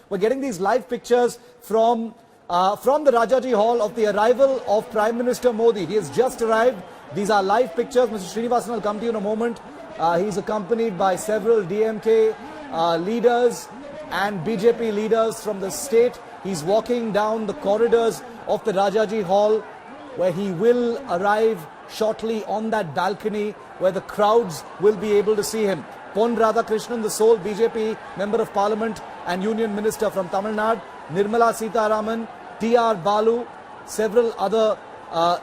We're getting these live pictures from the Rajaji Hall of the arrival of Prime Minister Modi. He has just arrived. These are live pictures. Mr. Srinivasan will come to you in a moment. He's accompanied by several DMK leaders and BJP leaders from the state. He's walking down the corridors of the Rajaji Hall, where he will arrive shortly on that balcony where the crowds will be able to see him. Pon Radhakrishnan, the sole BJP Member of Parliament and Union Minister from Tamil Nadu, Nirmala Sitharaman, T.R. Balu, several other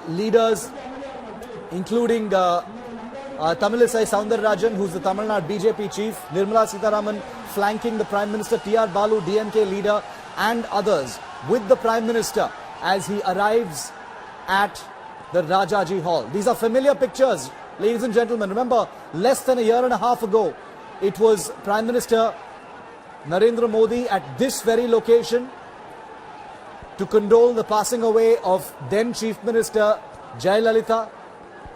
leaders, including Tamilisai Soundararajan, who's the Tamil Nadu BJP chief, Nirmala Sitharaman flanking the Prime Minister, T.R. Balu, DMK leader, and others with the Prime Minister as he arrives at the Rajaji Hall. These are familiar pictures, ladies and gentlemen. Remember, less than a year and a half ago, it was Prime Minister Narendra Modi at this very location to condole the passing away of then Chief Minister Jayalalitha.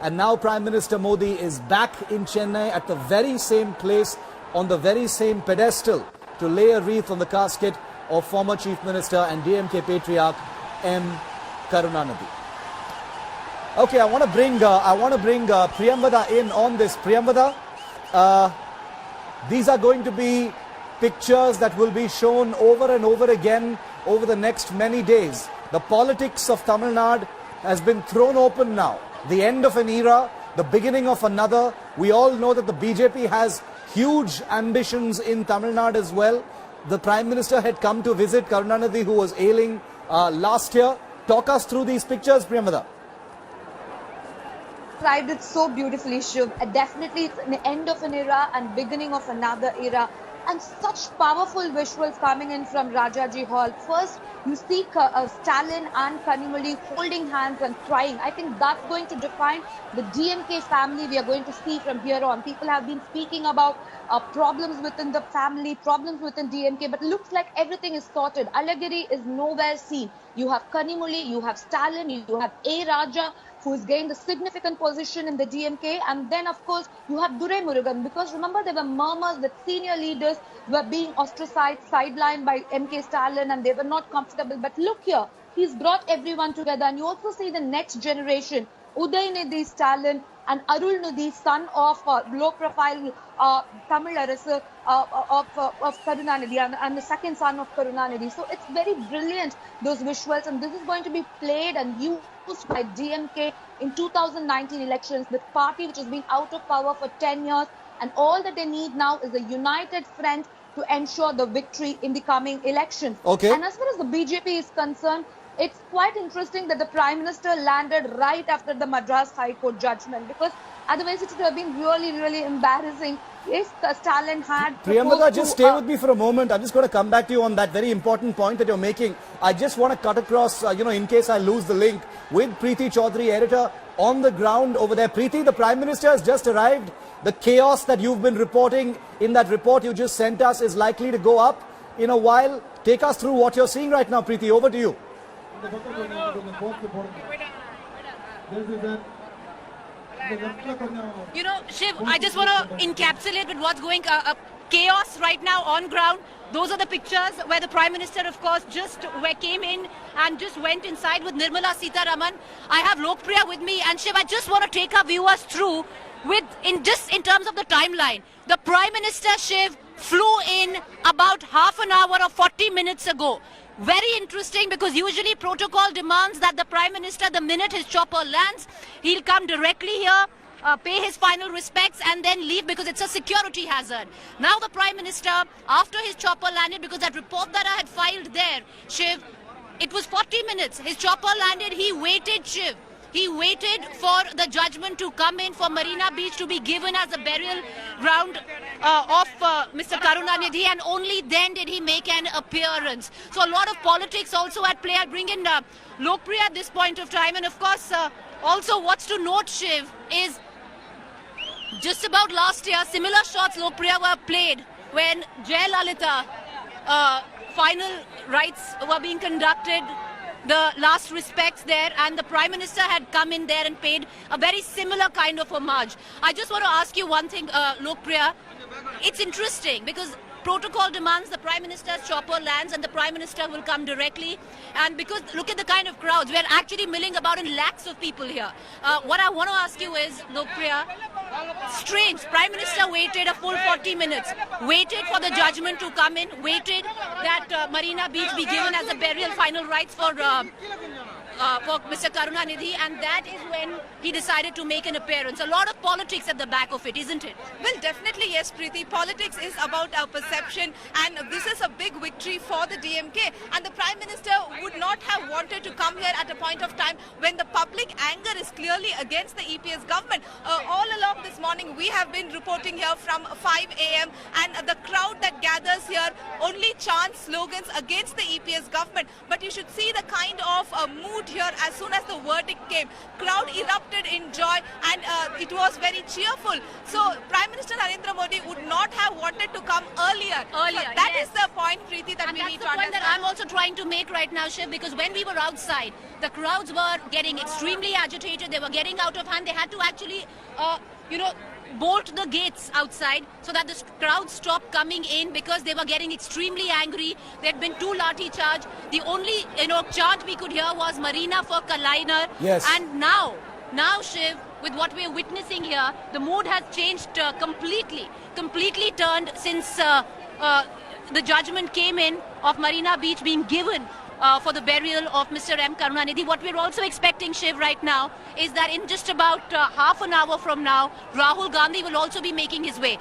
And now Prime Minister Modi is back in Chennai at the very same place, on the very same pedestal, to lay a wreath on the casket of former Chief Minister and DMK patriarch M. Karunanidhi. Okay, I want to bring Priyamvada in on this. Priyamvada, these are going to be pictures that will be shown over and over again over the next many days. The politics of Tamil Nadu has been thrown open now. The end of an era, the beginning of another. We all know that the BJP has huge ambitions in Tamil Nadu as well. The Prime Minister had come to visit Karunanidhi, who was ailing last year. Talk us through these pictures, Priyamvada. Described it so beautifully, Shiv. Definitely it's the end of an era and beginning of another era. And such powerful visuals coming in from Rajaji Hall. First, you see Stalin and Kanimozhi holding hands and crying. I think that's going to define the DMK family we are going to see from here on. People have been speaking about problems within the family, problems within DMK, but it looks like everything is sorted. Alagiri is nowhere seen. You have Kanimozhi, you have Stalin, you have A. Raja, who has gained a significant position in the DMK, and then of course you have Durai Murugan, because remember there were murmurs that senior leaders were being ostracized, sidelined by MK Stalin, and they were not comfortable. But look here, he's brought everyone together, and you also see the next generation, Udayanidhi Stalin and Arulnidhi, son of low-profile Tamil Arasu of Karunanidhi, and the second son of Karunanidhi. So it's very brilliant, those visuals, and this is going to be played and used by DMK in 2019 elections, the party which has been out of power for 10 years, and all that they need now is a united front to ensure the victory in the coming elections. Okay. And as far as the BJP is concerned, it's quite interesting that the Prime Minister landed right after the Madras High Court judgment, because otherwise it would have been really, really embarrassing if Stalin had... Priyamvada, just stay with me for a moment. I'm just going to come back to you on that very important point that you're making. I just want to cut across, in case I lose the link, with Preeti Chaudhary, editor, on the ground over there. Preeti, the Prime Minister has just arrived. The chaos that you've been reporting in that report you just sent us is likely to go up in a while. Take us through what you're seeing right now, Preeti. Over to you. Shiv, I just want to encapsulate with what's going chaos right now on ground. Those are the pictures where the Prime Minister, of course, came in and just went inside with Nirmala Sitharaman. I have Lokpriya with me, and Shiv, I just want to take our viewers through in terms of the timeline. The Prime Minister, Shiv, flew in about half an hour or 40 minutes ago. Very interesting, because usually protocol demands that the Prime Minister, the minute his chopper lands, he'll come directly here, pay his final respects and then leave, because it's a security hazard. Now the Prime Minister, after his chopper landed, because that report that I had filed there, Shiv, it was 40 minutes. His chopper landed, he waited, Shiv. He waited for the judgment to come in for Marina Beach to be given as a burial ground of Mr. Karunanidhi, and only then did he make an appearance. So a lot of politics also at play. I'll bring in Lokpriya at this point of time. And of course, also what's to note, Shiv, is just about last year, similar shots, Lokpriya, were played when Jayalalitha final rites were being conducted, the last respects there, and the Prime Minister had come in there and paid a very similar kind of homage. I just want to ask you one thing, Lokpriya. It's interesting because protocol demands the Prime Minister's chopper lands and the Prime Minister will come directly. And because look at the kind of crowds, we are actually milling about in lakhs of people here. What I want to ask you is, Lokpriya, strange, Prime Minister waited a full 40 minutes, waited for the judgment to come in, waited that Marina Beach be given as a burial final rites for Mr. Karunanidhi, and that is when he decided to make an appearance. A lot of politics at the back of it, isn't it? Well, definitely yes, Preeti. Politics is about our perception, and this is a big victory for the DMK. And the Prime Minister would not have wanted to come here at a point of time when the public anger is clearly against the EPS government. All along this morning, we have been reporting here from 5 a.m. and the crowd that gathers here only chants slogans against the EPS government. But you should see the kind of mood here as soon as the verdict came. Crowd erupted in joy, and it was very cheerful. So Prime Minister Narendra Modi would not have wanted to come earlier. So that yes. is the point, Preeti, that And we that's need the to point understand. that I'm also trying to make right now, Shiv, because when we were outside, the crowds were getting extremely agitated. They were getting out of hand. They had to actually, bolt the gates outside so that the crowd stopped coming in because they were getting extremely angry. There had been 2 lathi charge. The only, charge we could hear was Marina for Kalainer. Yes. And now, Shiv, with what we're witnessing here, the mood has changed completely turned since the judgment came in of Marina Beach being given for the burial of Mr. M. Karunanidhi. What we're also expecting, Shiv, right now is that in just about half an hour from now, Rahul Gandhi will also be making his way.